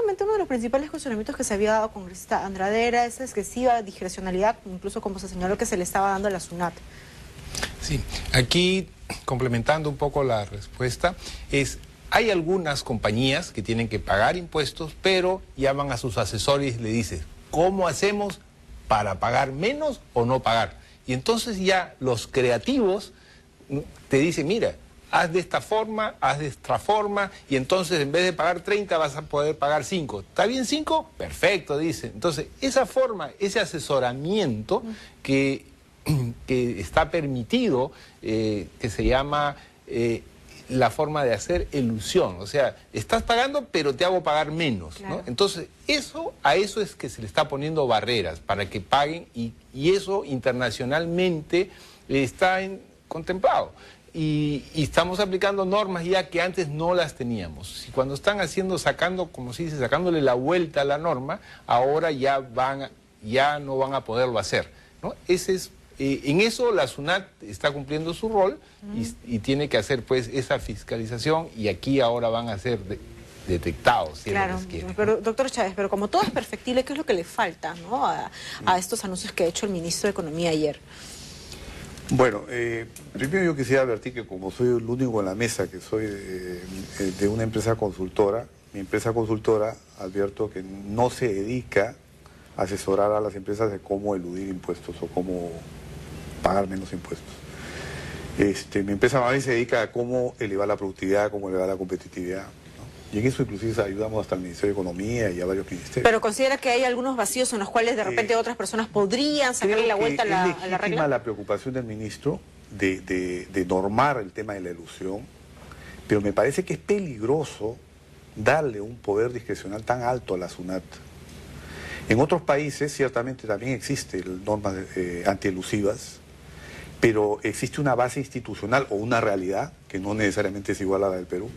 justamente uno de los principales cuestionamientos que se había dado congresista Andrade era esa excesiva discrecionalidad, incluso como se señaló que se le estaba dando a la SUNAT. Sí, aquí complementando un poco la respuesta, hay algunas compañías que tienen que pagar impuestos, pero llaman a sus asesores y le dicen, ¿cómo hacemos para pagar menos o no pagar? Y entonces ya los creativos te dicen, mira, haz de esta forma, haz de esta forma, y entonces en vez de pagar 30 vas a poder pagar 5. ¿Está bien 5? Perfecto, dice. Entonces, esa forma, ese asesoramiento que está permitido, que se llama la forma de hacer ilusión. O sea, estás pagando, pero te hago pagar menos, claro, ¿no? Entonces, a eso es que se le está poniendo barreras para que paguen, y eso internacionalmente está contemplado. Y estamos aplicando normas ya que antes no las teníamos. Si cuando están sacando, como se dice, sacándole la vuelta a la norma, ahora ya no van a poderlo hacer, ¿no? En eso la SUNAT está cumpliendo su rol y tiene que hacer pues esa fiscalización, y aquí ahora van a ser detectados, si claro, es lo que quieren. Pero, doctor Chávez, pero como todo es perfectible, ¿qué es lo que le falta, ¿no? a estos anuncios que ha hecho el ministro de Economía ayer? Bueno, primero yo quisiera advertir que como soy el único en la mesa que soy de una empresa consultora, mi empresa consultora, advierto que no se dedica a asesorar a las empresas de cómo eludir impuestos o cómo pagar menos impuestos. Mi empresa más bien se dedica a cómo elevar la productividad, cómo elevar la competitividad, ¿no? Y en eso inclusive ayudamos hasta al Ministerio de Economía y a varios ministerios. ¿Pero considera que hay algunos vacíos en los cuales de repente otras personas podrían sacarle la vuelta a la regla? Es legítima la preocupación del ministro de normar el tema de la elusión, pero me parece que es peligroso darle un poder discrecional tan alto a la SUNAT. En otros países ciertamente también existen normas antielusivas, pero existe una base institucional o una realidad que no necesariamente es igual a la del Perú.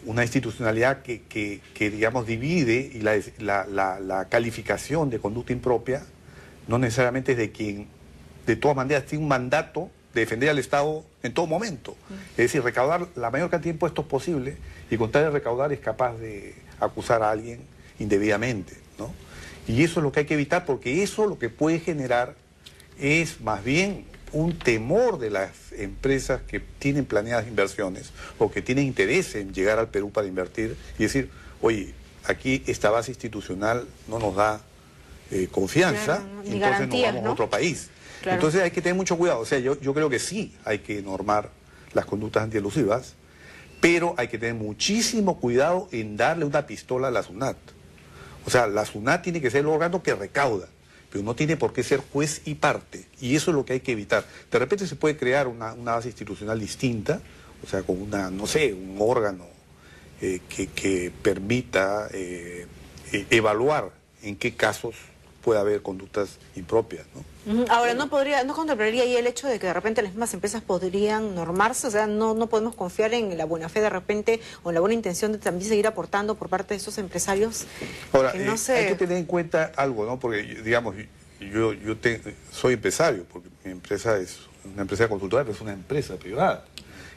Una institucionalidad que digamos, divide, y la calificación de conducta impropia no necesariamente es de quien, de todas maneras, tiene un mandato de defender al Estado en todo momento. Es decir, recaudar la mayor cantidad de impuestos posible, y con tal de recaudar es capaz de acusar a alguien indebidamente, ¿no? Y eso es lo que hay que evitar, porque eso lo que puede generar es más bien un temor de las empresas que tienen planeadas inversiones o que tienen interés en llegar al Perú para invertir y decir, oye, aquí esta base institucional no nos da confianza, claro, entonces garantías, nos vamos ¿no? a otro país. Claro. Entonces hay que tener mucho cuidado. O sea, yo creo que sí hay que normar las conductas antielusivas, pero hay que tener muchísimo cuidado en darle una pistola a la SUNAT. O sea, la SUNAT tiene que ser el órgano que recauda, pero no tiene por qué ser juez y parte, y eso es lo que hay que evitar. De repente se puede crear una base institucional distinta, o sea, con no sé, un órgano que permita evaluar en qué casos puede haber conductas impropias, ¿no? Ahora, ¿no contemplaría ahí el hecho de que de repente las mismas empresas podrían normarse? O sea, no podemos confiar en la buena fe de repente, o en la buena intención de también seguir aportando por parte de esos empresarios. Ahora, que no sé... hay que tener en cuenta algo, ¿no? Porque, digamos, yo soy empresario, porque mi empresa es una empresa de consultora, pero es una empresa privada.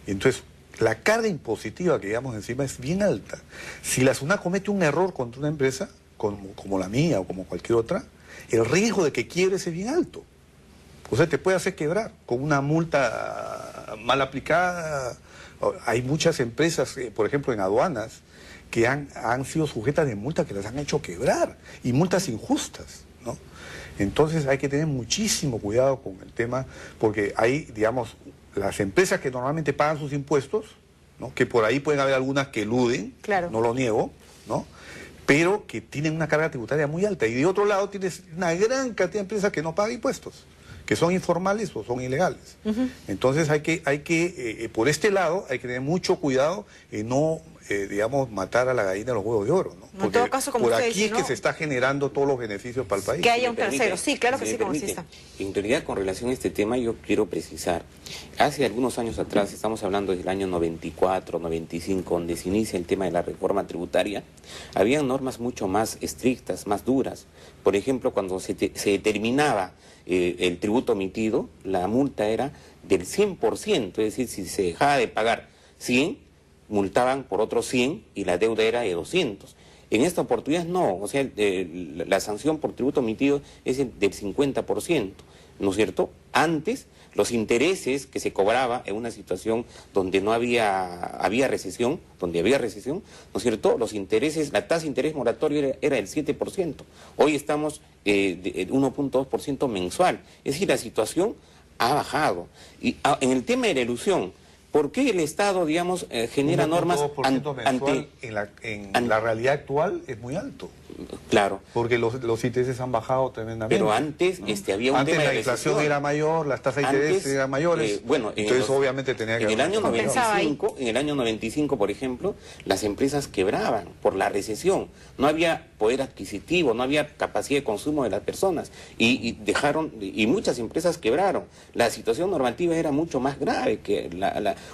Y entonces, la carga impositiva que llevamos encima es bien alta. Si la SUNAT comete un error contra una empresa, como la mía o como cualquier otra, el riesgo de que quiebre es bien alto. O sea, te puede hacer quebrar con una multa mal aplicada. Hay muchas empresas, por ejemplo, en aduanas, que han sido sujetas de multas que las han hecho quebrar, y multas injustas, ¿no? Entonces hay que tener muchísimo cuidado con el tema, porque hay, digamos, las empresas que normalmente pagan sus impuestos, ¿no? Que por ahí pueden haber algunas que eluden, claro, no lo niego, ¿no? Pero que tienen una carga tributaria muy alta. Y de otro lado tienes una gran cantidad de empresas que no pagan impuestos, que son informales o son ilegales. Entonces por este lado, hay que tener mucho cuidado en no, digamos, matar a la gallina de los huevos de oro, ¿no? Porque en todo caso, como por usted aquí dice, es ¿no? que se está generando todos los beneficios para el país. Que haya un tercero, sí, claro que sí, congresista. En realidad, con relación a este tema, yo quiero precisar. Hace algunos años atrás, estamos hablando del año 94, 95, donde se inicia el tema de la reforma tributaria, había normas mucho más estrictas, más duras. Por ejemplo, cuando se determinaba el tributo omitido, la multa era del 100%, es decir, si se dejaba de pagar 100, multaban por otros 100 y la deuda era de 200. En esta oportunidad no, o sea, la sanción por tributo omitido es del 50%, ¿no es cierto? Antes, los intereses que se cobraba en una situación donde no había recesión, ¿no es cierto? Los intereses, la tasa de interés moratorio era del 7%. Hoy estamos de 1.2% mensual. Es decir, la situación ha bajado. Y en el tema de la elusión, ¿por qué el Estado, digamos, genera normas mensual en la realidad actual es muy alto? Claro. Porque los intereses han bajado tremendamente. Pero antes había un tema de recesión. Antes la inflación era mayor, las tasas de interés eran mayores. Entonces obviamente tenía que haber... En el año 95, por ejemplo, las empresas quebraban por la recesión. No había poder adquisitivo, no había capacidad de consumo de las personas. Y muchas empresas quebraron. La situación normativa era mucho más grave que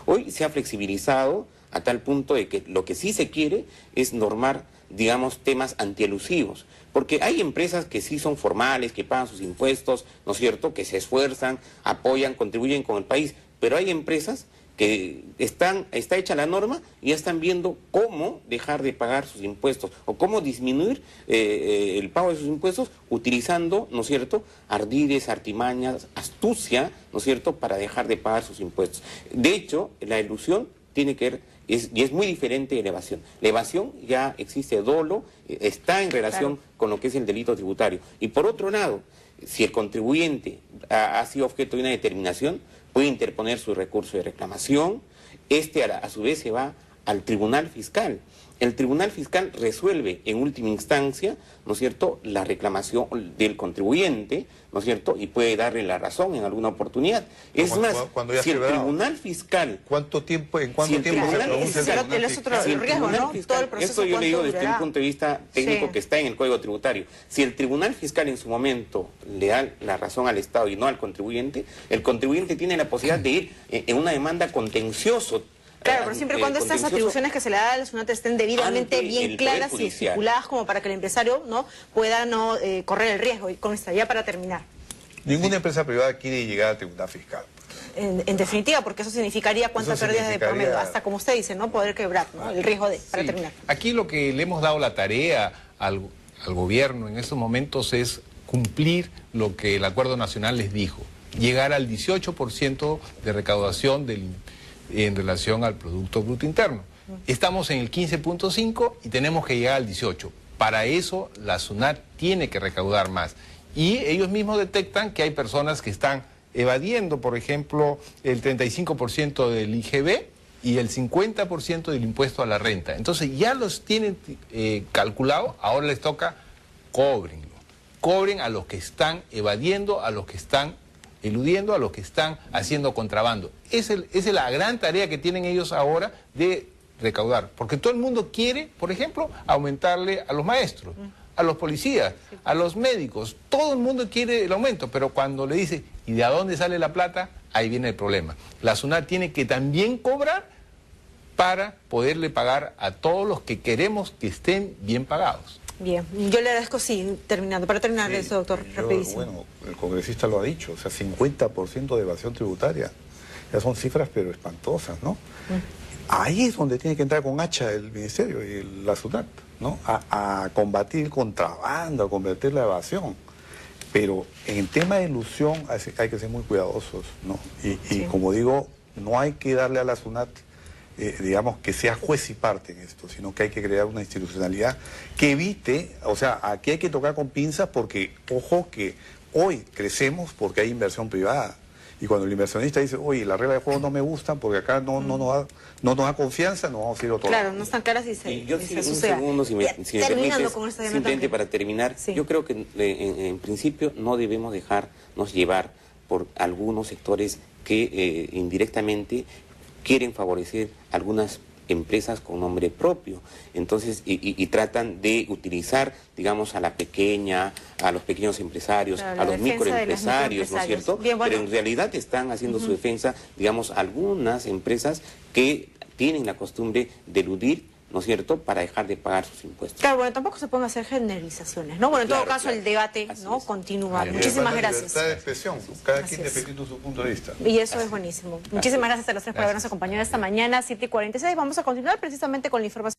hoy se ha flexibilizado a tal punto de que lo que sí se quiere es normar, digamos, temas antielusivos. Porque hay empresas que sí son formales, que pagan sus impuestos, ¿no es cierto?, que se esfuerzan, apoyan, contribuyen con el país. Pero hay empresas que está hecha la norma y ya están viendo cómo dejar de pagar sus impuestos o cómo disminuir el pago de sus impuestos utilizando, ¿no es cierto?, ardides, artimañas, astucia, ¿no es cierto?, para dejar de pagar sus impuestos. De hecho, la elusión tiene que ver, y es muy diferente de la evasión. La evasión ya existe dolo, está en relación con lo que es el delito tributario. Y por otro lado, si el contribuyente ha sido objeto de una determinación, puede interponer su recurso de reclamación, a su vez se va al Tribunal Fiscal. El Tribunal Fiscal resuelve en última instancia, ¿no es cierto?, la reclamación del contribuyente, ¿no es cierto?, y puede darle la razón en alguna oportunidad. Es más, si el Tribunal Fiscal... ¿En cuánto tiempo se pronuncia el Tribunal Fiscal? Esto yo le digo desde un punto de vista técnico que está en el Código Tributario. Si el Tribunal Fiscal en su momento le da la razón al Estado y no al contribuyente, el contribuyente tiene la posibilidad de ir en una demanda contencioso. Claro, pero siempre y cuando estas atribuciones que se le da a la SUNAT estén debidamente bien claras y estipuladas como para que el empresario pueda correr el riesgo. Y con esta, ya para terminar. Ninguna empresa privada quiere llegar al Tribunal Fiscal. En definitiva, porque eso significaría cuántas pérdidas de promedio, hasta como usted dice, ¿no? Poder quebrar, ¿no? El riesgo para terminar. Aquí lo que le hemos dado la tarea al gobierno en estos momentos es cumplir lo que el Acuerdo Nacional les dijo, llegar al 18% de recaudación en relación al Producto Bruto Interno. Estamos en el 15.5 y tenemos que llegar al 18. Para eso la SUNAT tiene que recaudar más. Y ellos mismos detectan que hay personas que están evadiendo, por ejemplo, el 35% del IGB y el 50% del impuesto a la renta. Entonces ya los tienen calculado, ahora les toca cóbrenlo. Cobren a los que están evadiendo, a los que están eludiendo, a los que están haciendo contrabando. Esa es la gran tarea que tienen ellos ahora de recaudar. Porque todo el mundo quiere, por ejemplo, aumentarle a los maestros, a los policías, a los médicos. Todo el mundo quiere el aumento, pero cuando le dice, ¿y de dónde sale la plata? Ahí viene el problema. La SUNAT tiene que también cobrar para poderle pagar a todos los que queremos que estén bien pagados. Bien, yo le agradezco, para terminar eso, doctor, rapidísimo. Bueno, el congresista lo ha dicho, o sea, 50% de evasión tributaria, ya son cifras pero espantosas, ¿no? Ahí es donde tiene que entrar con hacha el Ministerio y la SUNAT, ¿no? A combatir el contrabando, a convertir la evasión. Pero en el tema de ilusión hay que ser muy cuidadosos, ¿no? Y como digo, no hay que darle a la SUNAT digamos, que sea juez y parte en esto, sino que hay que crear una institucionalidad que evite, o sea, aquí hay que tocar con pinzas porque, ojo, que hoy crecemos porque hay inversión privada. Y cuando el inversionista dice, oye, las reglas de juego no me gustan porque acá no nos da confianza, nos vamos a ir a otro lado. Claro, no están claras y se yo sí, un segundo, si me permites, simplemente para terminar, yo creo que en principio no debemos dejarnos llevar por algunos sectores que indirectamente quieren favorecer algunas empresas con nombre propio, entonces, y tratan de utilizar, digamos, a la pequeña, a los pequeños empresarios, a los microempresarios, ¿no es cierto? Bien, bueno. Pero en realidad están haciendo su defensa, digamos, algunas empresas que tienen la costumbre de eludir, ¿no es cierto?, para dejar de pagar sus impuestos. Claro, bueno, tampoco se pueden hacer generalizaciones, ¿no? Bueno, en todo caso, el debate, ¿no?, continúa. Muchísimas gracias. Libertad de expresión, cada quien defendiendo su punto de vista. Y eso es buenísimo. Muchísimas gracias a los tres por habernos acompañado esta mañana, 7:46. Vamos a continuar precisamente con la información.